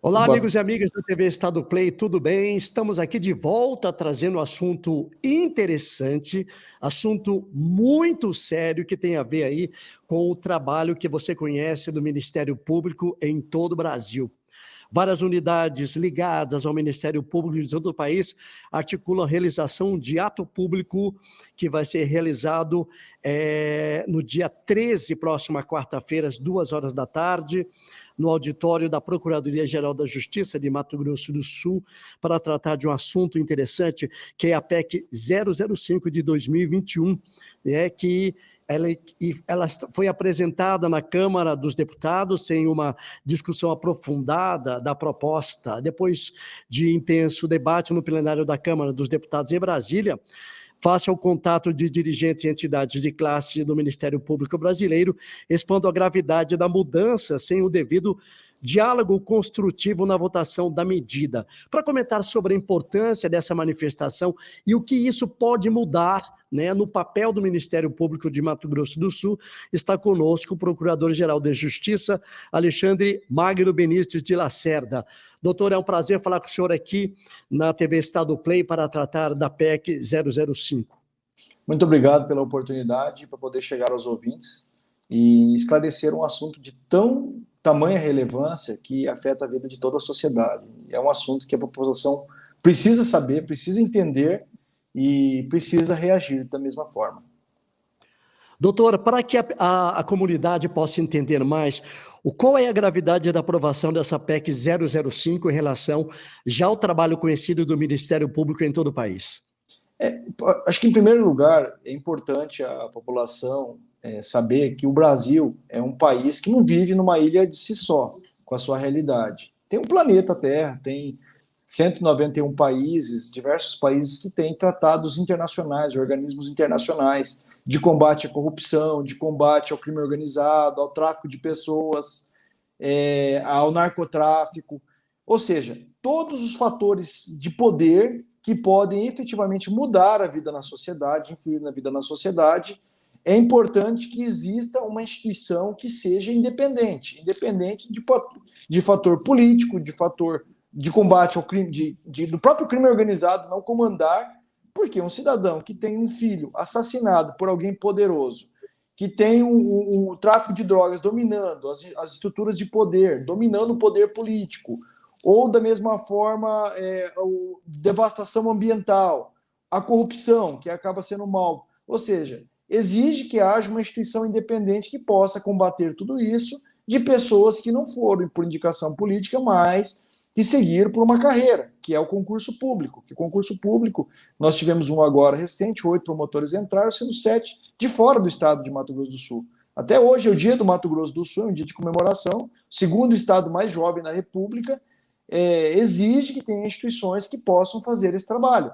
Olá, Boa- amigos e amigas da TV Estado Play, tudo bem? Estamos aqui de volta trazendo um assunto interessante, assunto muito sério que tem a ver aí com o trabalho que você conhece do Ministério Público em todo o Brasil. Várias unidades ligadas ao Ministério Público de todo o país articulam a realização de ato público que vai ser realizado no dia 13, próxima quarta-feira, às 2 horas da tarde, no auditório da Procuradoria-Geral da Justiça de Mato Grosso do Sul, para tratar de um assunto interessante, que é a PEC 005 de 2021, que ela foi apresentada na Câmara dos Deputados sem uma discussão aprofundada da proposta. Depois de intenso debate no plenário da Câmara dos Deputados em Brasília, face ao contato de dirigentes e entidades de classe do Ministério Público Brasileiro, expondo a gravidade da mudança sem o devido diálogo construtivo na votação da medida. Para comentar sobre a importância dessa manifestação e o que isso pode mudar, no papel do Ministério Público de Mato Grosso do Sul, está conosco o Procurador-Geral de Justiça, Alexandre Magno Benítez de Lacerda. Doutor, é um prazer falar com o senhor aqui na TV Estado Play para tratar da PEC 005. Muito obrigado pela oportunidade para poder chegar aos ouvintes e esclarecer um assunto de tamanha relevância que afeta a vida de toda a sociedade. É um assunto que a população precisa saber, precisa entender e precisa reagir da mesma forma. Doutor, para que a comunidade possa entender mais, qual é a gravidade da aprovação dessa PEC 005 em relação já ao trabalho conhecido do Ministério Público em todo o país? Acho que, em primeiro lugar, é importante a população saber que o Brasil é um país que não vive numa ilha de si só, com a sua realidade. Tem um planeta Terra, tem 191 países, diversos países que têm tratados internacionais, organismos internacionais de combate à corrupção, de combate ao crime organizado, ao tráfico de pessoas, ao narcotráfico. Ou seja, todos os fatores de poder que podem efetivamente mudar a vida na sociedade, influir na vida na sociedade. É importante que exista uma instituição que seja independente de fator político, de fator de combate ao crime, do próprio crime organizado não comandar, porque um cidadão que tem um filho assassinado por alguém poderoso, que tem o tráfico de drogas dominando as estruturas de poder, dominando o poder político, ou da mesma forma a devastação ambiental, a corrupção, que acaba sendo mal. Ou seja, exige que haja uma instituição independente que possa combater tudo isso de pessoas que não foram por indicação política, mas que seguiram por uma carreira, que é o concurso público. Que concurso público, nós tivemos um agora recente, 8 promotores entraram, sendo 7 de fora do estado de Mato Grosso do Sul. Até hoje é o dia do Mato Grosso do Sul, é um dia de comemoração, segundo estado mais jovem na República, exige que tenha instituições que possam fazer esse trabalho.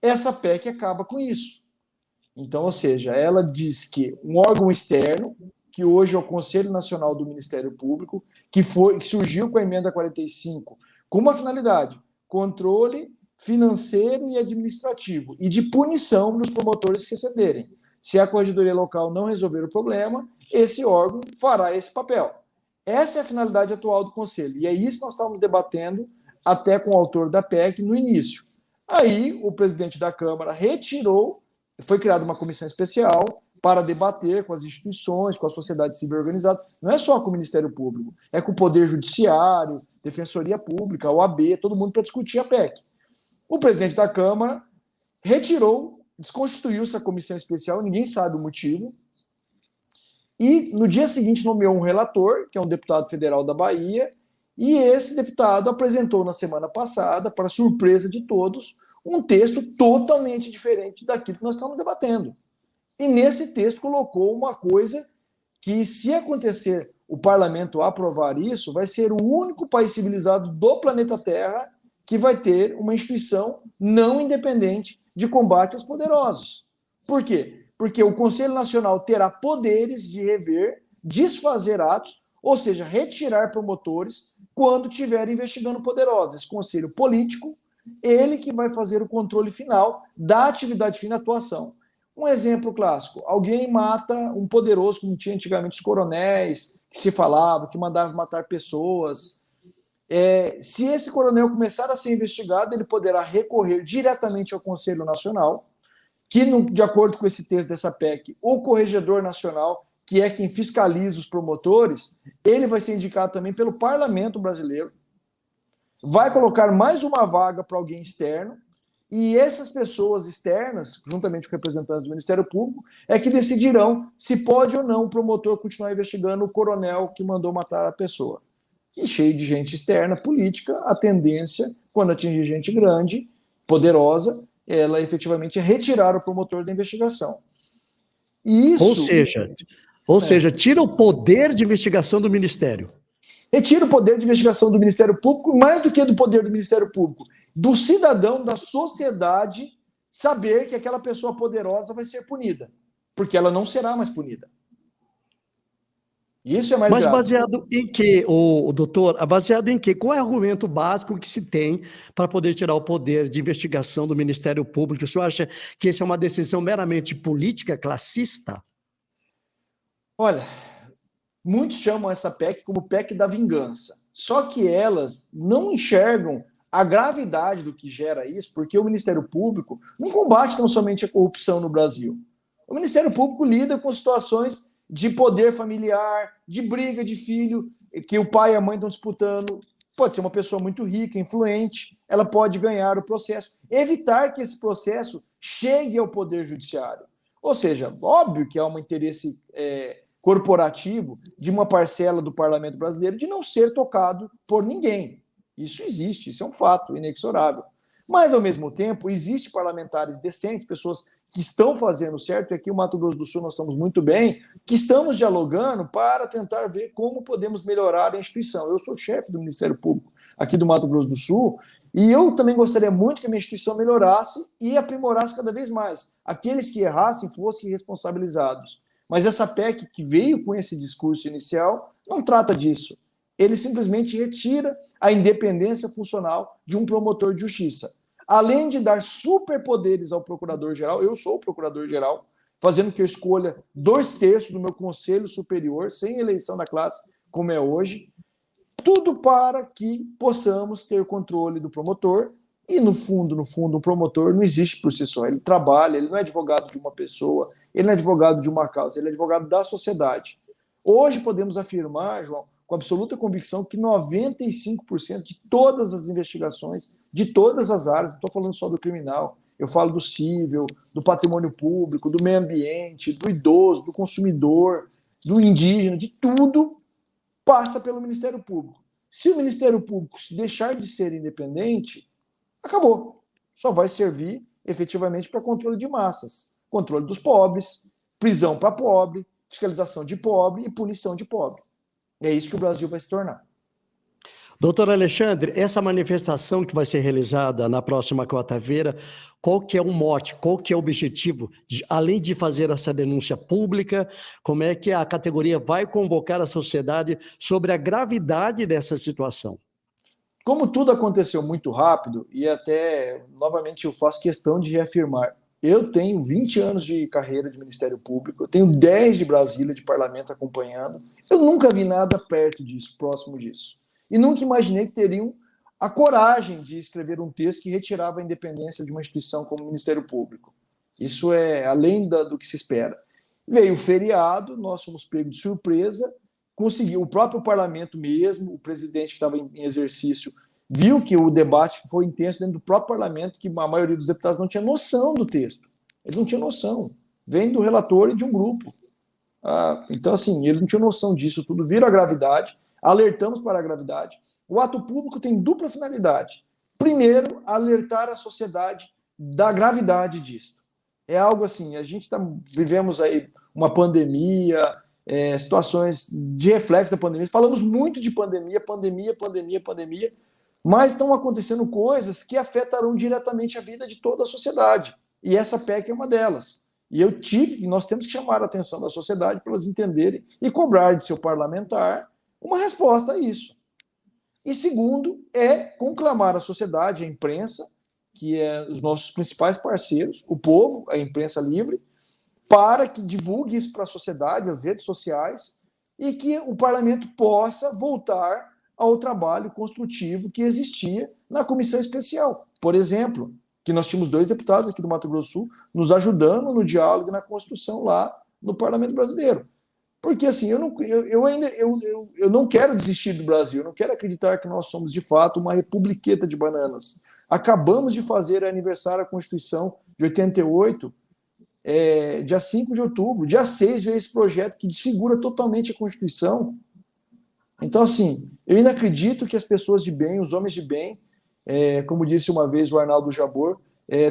Essa PEC acaba com isso. Então, ou seja, ela diz que um órgão externo, que hoje é o Conselho Nacional do Ministério Público, que surgiu com a emenda 45, com uma finalidade: controle financeiro e administrativo e de punição nos promotores que excederem. Se a corregedoria local não resolver o problema, esse órgão fará esse papel. Essa é a finalidade atual do Conselho, e é isso que nós estávamos debatendo até com o autor da PEC no início. Aí o presidente da Câmara retirou, foi criada uma comissão especial para debater com as instituições, com a sociedade civil organizada, não é só com o Ministério Público, é com o Poder Judiciário, Defensoria Pública, OAB, todo mundo para discutir a PEC. O presidente da Câmara retirou, desconstituiu essa comissão especial, ninguém sabe o motivo, e no dia seguinte nomeou um relator, que é um deputado federal da Bahia, e esse deputado apresentou na semana passada, para surpresa de todos, um texto totalmente diferente daquilo que nós estamos debatendo. E nesse texto colocou uma coisa que, se acontecer o parlamento aprovar isso, vai ser o único país civilizado do planeta Terra que vai ter uma instituição não independente de combate aos poderosos. Por quê? Porque o Conselho Nacional terá poderes de rever, desfazer atos, ou seja, retirar promotores quando estiver investigando poderosos. Esse conselho político, ele que vai fazer o controle final da atividade fim da atuação. Um exemplo clássico: alguém mata um poderoso, como tinha antigamente os coronéis, que se falava, que mandava matar pessoas. Se esse coronel começar a ser investigado, ele poderá recorrer diretamente ao Conselho Nacional, que, de acordo com esse texto dessa PEC, o Corregedor Nacional, que é quem fiscaliza os promotores, ele vai ser indicado também pelo Parlamento brasileiro, vai colocar mais uma vaga para alguém externo, e essas pessoas externas, juntamente com representantes do Ministério Público, é que decidirão se pode ou não o promotor continuar investigando o coronel que mandou matar a pessoa. E cheio de gente externa, política, a tendência, quando atingir gente grande, poderosa, ela efetivamente é retirar o promotor da investigação. E Ou isso... seja, tira o poder de investigação do Ministério. Retira o poder de investigação do Ministério Público, mais do que do poder do Ministério Público, do cidadão, da sociedade, saber que aquela pessoa poderosa vai ser punida, porque ela não será mais punida. Isso é mais Mas grave. baseado em que, doutor? Baseado em que? Qual é o argumento básico que se tem para poder tirar o poder de investigação do Ministério Público? O senhor acha que isso é uma decisão meramente política, classista? Olha, muitos chamam essa PEC como PEC da vingança. Só que elas não enxergam a gravidade do que gera isso, porque o Ministério Público não combate tão somente a corrupção no Brasil. O Ministério Público lida com situações de poder familiar, de briga de filho, que o pai e a mãe estão disputando. Pode ser uma pessoa muito rica, influente, ela pode ganhar o processo. Evitar que esse processo chegue ao Poder Judiciário. Ou seja, óbvio que há um interesse corporativo de uma parcela do parlamento brasileiro de não ser tocado por ninguém. Isso existe, isso é um fato inexorável. Mas, ao mesmo tempo, existem parlamentares decentes, pessoas que estão fazendo certo, e aqui no Mato Grosso do Sul nós estamos muito bem, que estamos dialogando para tentar ver como podemos melhorar a instituição. Eu sou chefe do Ministério Público aqui do Mato Grosso do Sul, e eu também gostaria muito que a minha instituição melhorasse e aprimorasse cada vez mais. Aqueles que errassem fossem responsabilizados. Mas essa PEC que veio com esse discurso inicial não trata disso. Ele simplesmente retira a independência funcional de um promotor de justiça. Além de dar superpoderes ao procurador-geral, eu sou o procurador-geral, fazendo que eu escolha 2/3 do meu conselho superior, sem eleição da classe, como é hoje, tudo para que possamos ter controle do promotor. E, no fundo, o promotor não existe por si só. Ele trabalha, ele não é advogado de uma pessoa, ele não é advogado de uma causa, ele é advogado da sociedade. Hoje podemos afirmar, João, com absoluta convicção, que 95% de todas as investigações, de todas as áreas, não estou falando só do criminal, eu falo do civil, do patrimônio público, do meio ambiente, do idoso, do consumidor, do indígena, de tudo, passa pelo Ministério Público. Se o Ministério Público deixar de ser independente, acabou. Só vai servir efetivamente para controle de massas, controle dos pobres, prisão para pobre, fiscalização de pobre e punição de pobre. É isso que o Brasil vai se tornar. Doutor Alexandre, essa manifestação que vai ser realizada na próxima quarta-feira, qual que é o mote, qual que é o objetivo, além de fazer essa denúncia pública, como é que a categoria vai convocar a sociedade sobre a gravidade dessa situação? Como tudo aconteceu muito rápido, e até, novamente, eu faço questão de reafirmar, eu tenho 20 anos de carreira de Ministério Público, eu tenho 10 de Brasília, de parlamento acompanhando, eu nunca vi nada perto disso, próximo disso. E nunca imaginei que teriam a coragem de escrever um texto que retirava a independência de uma instituição como o Ministério Público. Isso é além do que se espera. Veio o feriado, nós fomos pegos de surpresa, conseguiu, o próprio parlamento mesmo, o presidente que estava em exercício, viu que o debate foi intenso dentro do próprio parlamento, que a maioria dos deputados não tinha noção do texto. Eles não tinham noção. Vem do relator e de um grupo. Então, assim, eles não tinham noção disso tudo, viram a gravidade, alertamos para a gravidade. O ato público tem dupla finalidade. Primeiro, alertar a sociedade da gravidade disso. É algo assim, vivemos aí uma pandemia, situações de reflexo da pandemia. Falamos muito de pandemia, mas estão acontecendo coisas que afetarão diretamente a vida de toda a sociedade. E essa PEC é uma delas. E nós temos que chamar a atenção da sociedade para elas entenderem e cobrar de seu parlamentar uma resposta a isso. E segundo, conclamar a sociedade, a imprensa, que é os nossos principais parceiros, o povo, a imprensa livre, para que divulgue isso para a sociedade, as redes sociais, e que o parlamento possa voltar ao trabalho construtivo que existia na comissão especial. Por exemplo, que nós tínhamos 2 deputados aqui do Mato Grosso do Sul nos ajudando no diálogo e na construção lá no Parlamento Brasileiro. Porque assim, eu não quero desistir do Brasil, eu não quero acreditar que nós somos de fato uma republiqueta de bananas. Acabamos de fazer aniversário da Constituição de 88, dia 5 de outubro, dia 6 veio esse projeto que desfigura totalmente a Constituição. Então, assim, eu ainda acredito que as pessoas de bem, os homens de bem, como disse uma vez o Arnaldo Jabor,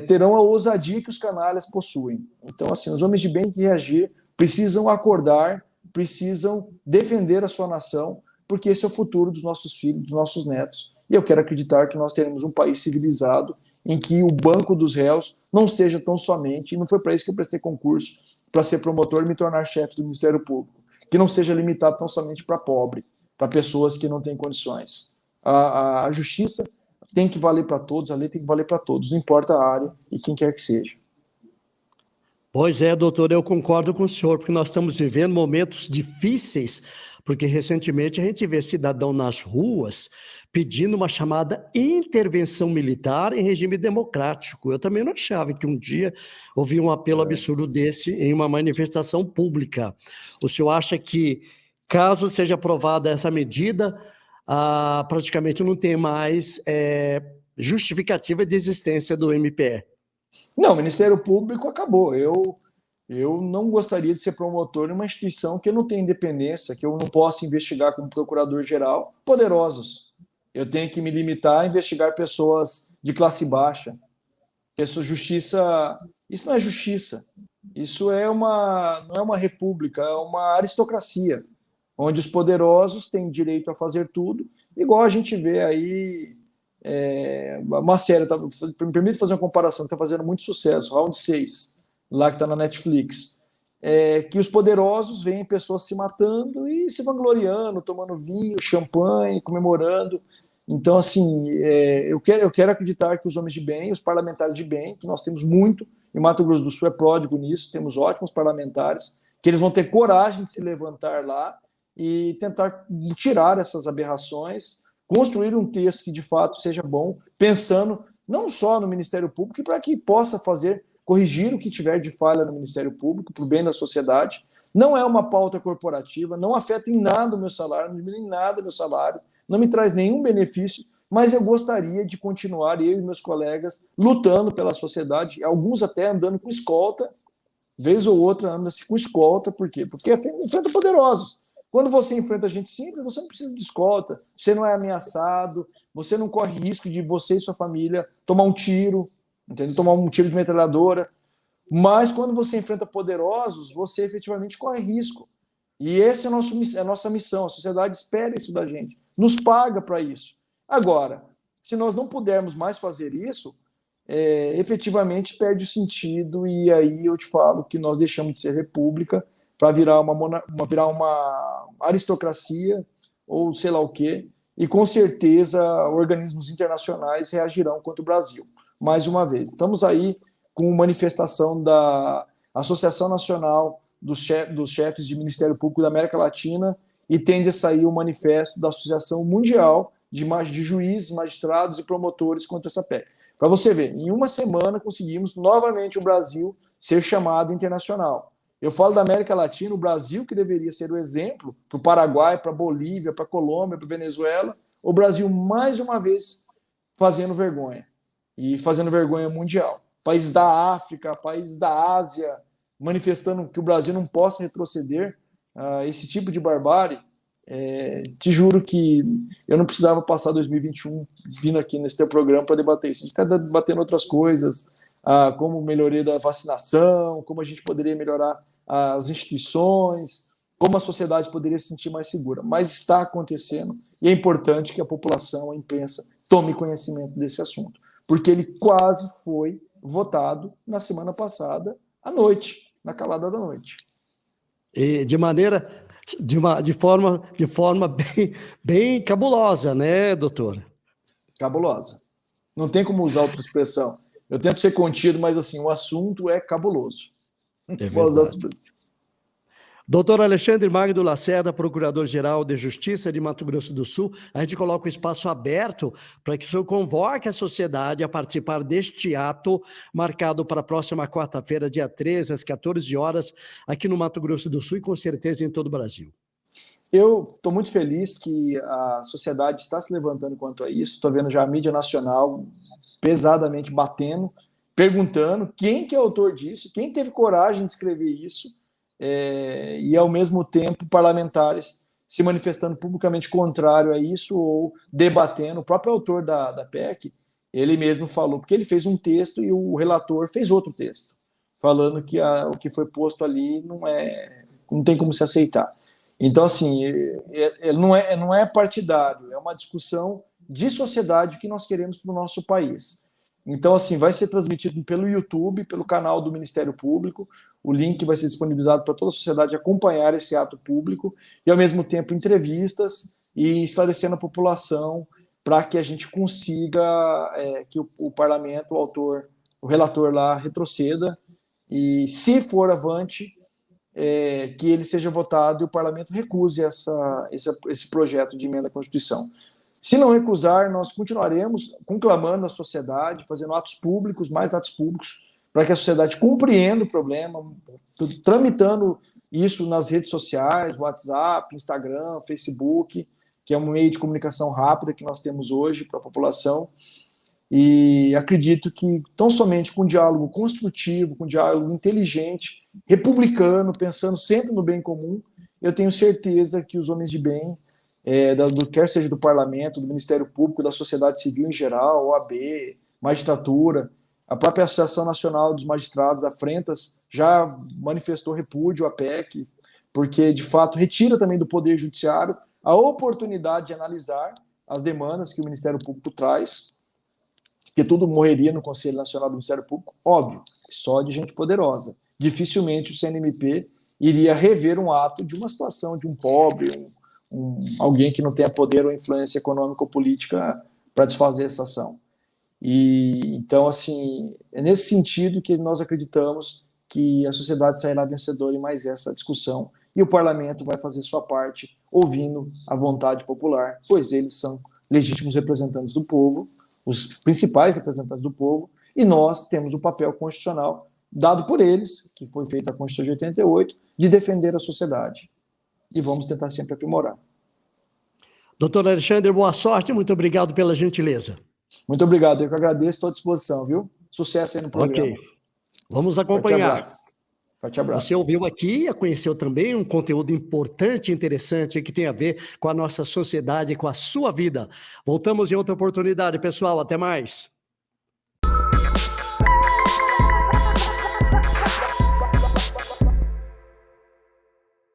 terão a ousadia que os canalhas possuem. Então, assim, os homens de bem que reagir precisam acordar, precisam defender a sua nação, porque esse é o futuro dos nossos filhos, dos nossos netos. E eu quero acreditar que nós teremos um país civilizado em que o banco dos réus não seja tão somente, e não foi para isso que eu prestei concurso, para ser promotor e me tornar chefe do Ministério Público, que não seja limitado tão somente para pobre, para pessoas que não têm condições. A justiça tem que valer para todos, a lei tem que valer para todos, não importa a área e quem quer que seja. Pois é, doutor, eu concordo com o senhor, porque nós estamos vivendo momentos difíceis, porque recentemente a gente vê cidadão nas ruas pedindo uma chamada intervenção militar em regime democrático. Eu também não achava que um dia ouvi um apelo absurdo desse em uma manifestação pública. O senhor acha que, caso seja aprovada essa medida, praticamente não tem mais justificativa de existência do MPE? Não, o Ministério Público acabou. Eu não gostaria de ser promotor em uma instituição que eu não tenho independência, que eu não posso investigar como procurador-geral poderosos. Eu tenho que me limitar a investigar pessoas de classe baixa. Justiça, isso não é justiça. Isso não é uma república, é uma aristocracia, onde os poderosos têm direito a fazer tudo, igual a gente vê aí uma série, me permite fazer uma comparação que está fazendo muito sucesso, Round 6, lá que está na Netflix, que os poderosos veem pessoas se matando e se vangloriando, tomando vinho, champanhe, comemorando. Então, assim, eu quero acreditar que os homens de bem, os parlamentares de bem, que nós temos muito, e Mato Grosso do Sul é pródigo nisso, temos ótimos parlamentares, que eles vão ter coragem de se levantar lá e tentar tirar essas aberrações, construir um texto que de fato seja bom, pensando não só no Ministério Público, para que possa corrigir o que tiver de falha no Ministério Público, para o bem da sociedade. Não é uma pauta corporativa, não afeta em nada o meu salário, não diminui em nada o meu salário, não me traz nenhum benefício, mas eu gostaria de continuar, eu e meus colegas, lutando pela sociedade, alguns até andando com escolta, vez ou outra anda-se com escolta, por quê? Porque enfrenta poderosos. Quando você enfrenta gente simples, você não precisa de escolta, você não é ameaçado, você não corre risco de você e sua família tomar um tiro, entendeu? Tomar um tiro de metralhadora. Mas quando você enfrenta poderosos, você efetivamente corre risco. E essa é a nossa missão. A sociedade espera isso da gente, nos paga para isso. Agora, se nós não pudermos mais fazer isso, efetivamente perde o sentido, e aí eu te falo que nós deixamos de ser república para virar uma aristocracia, ou sei lá o quê, e com certeza organismos internacionais reagirão contra o Brasil. Mais uma vez, estamos aí com manifestação da Associação Nacional dos Chefes de Ministério Público da América Latina, e tende a sair o manifesto da Associação Mundial de Juízes, Magistrados e Promotores contra essa PEC. Para você ver, em uma semana conseguimos novamente o Brasil ser chamado internacional. Eu falo da América Latina, o Brasil que deveria ser o exemplo para o Paraguai, para a Bolívia, para a Colômbia, para a Venezuela, o Brasil mais uma vez fazendo vergonha, e fazendo vergonha mundial. Países da África, países da Ásia, manifestando que o Brasil não possa retroceder esse tipo de barbárie. Te juro que eu não precisava passar 2021 vindo aqui nesse teu programa para debater isso. A gente está debatendo outras coisas, como melhoria da vacinação, como a gente poderia melhorar as instituições, como a sociedade poderia se sentir mais segura. Mas está acontecendo, e é importante que a população, a imprensa, tome conhecimento desse assunto, porque ele quase foi votado na semana passada à noite, na calada da noite. E de forma bem cabulosa, né, doutor? Cabulosa. Não tem como usar outra expressão. Eu tento ser contido, mas assim, o assunto é cabuloso. É verdade. Doutor Alexandre Magno Lacerda, Procurador-Geral de Justiça de Mato Grosso do Sul, a gente coloca o espaço aberto para que o senhor convoque a sociedade a participar deste ato marcado para a próxima quarta-feira, dia 13, às 14 horas, aqui no Mato Grosso do Sul e com certeza em todo o Brasil. Eu estou muito feliz que a sociedade está se levantando quanto a isso. Estou vendo já a mídia nacional pesadamente batendo, perguntando quem que é autor disso, quem teve coragem de escrever isso, e ao mesmo tempo parlamentares se manifestando publicamente contrário a isso ou debatendo. O próprio autor da PEC, ele mesmo falou, porque ele fez um texto e o relator fez outro texto, falando que o que foi posto ali não tem como se aceitar. Então, assim, não é partidário, é uma discussão de sociedade que nós queremos para o nosso país. Então, assim, vai ser transmitido pelo YouTube, pelo canal do Ministério Público, o link vai ser disponibilizado para toda a sociedade acompanhar esse ato público e, ao mesmo tempo, entrevistas e esclarecendo a população para que a gente consiga que o parlamento, o relator lá, retroceda e, se for avante, que ele seja votado e o parlamento recuse esse projeto de emenda à Constituição. Se não recusar, nós continuaremos conclamando a sociedade, fazendo atos públicos, mais atos públicos, para que a sociedade compreenda o problema, tramitando isso nas redes sociais, WhatsApp, Instagram, Facebook, que é um meio de comunicação rápida que nós temos hoje para a população. E acredito que, tão somente com um diálogo construtivo, com um diálogo inteligente, republicano, pensando sempre no bem comum, eu tenho certeza que os homens de bem, quer seja do parlamento, do Ministério Público, da sociedade civil em geral, OAB, magistratura, a própria Associação Nacional dos Magistrados, a Frentas, já manifestou repúdio à PEC, porque, de fato, retira também do Poder Judiciário a oportunidade de analisar as demandas que o Ministério Público traz, que tudo morreria no Conselho Nacional do Ministério Público, óbvio, só de gente poderosa. Dificilmente o CNMP iria rever um ato de uma situação de um pobre, alguém que não tenha poder ou influência econômica ou política para desfazer essa ação. E então, assim, é nesse sentido que nós acreditamos que a sociedade sairá vencedora em mais essa discussão e o parlamento vai fazer sua parte ouvindo a vontade popular, pois eles são legítimos representantes do povo, os principais representantes do povo, e nós temos o papel constitucional dado por eles, que foi feita a Constituição de 88, de defender a sociedade. E vamos tentar sempre aprimorar. Doutor Alexandre, boa sorte, muito obrigado pela gentileza. Muito obrigado, eu que agradeço, estou à disposição, viu? Sucesso aí no programa. Ok, vamos acompanhar. Forte abraço. Forte abraço. Você ouviu aqui e conheceu também um conteúdo importante e interessante que tem a ver com a nossa sociedade, com a sua vida. Voltamos em outra oportunidade, pessoal, até mais.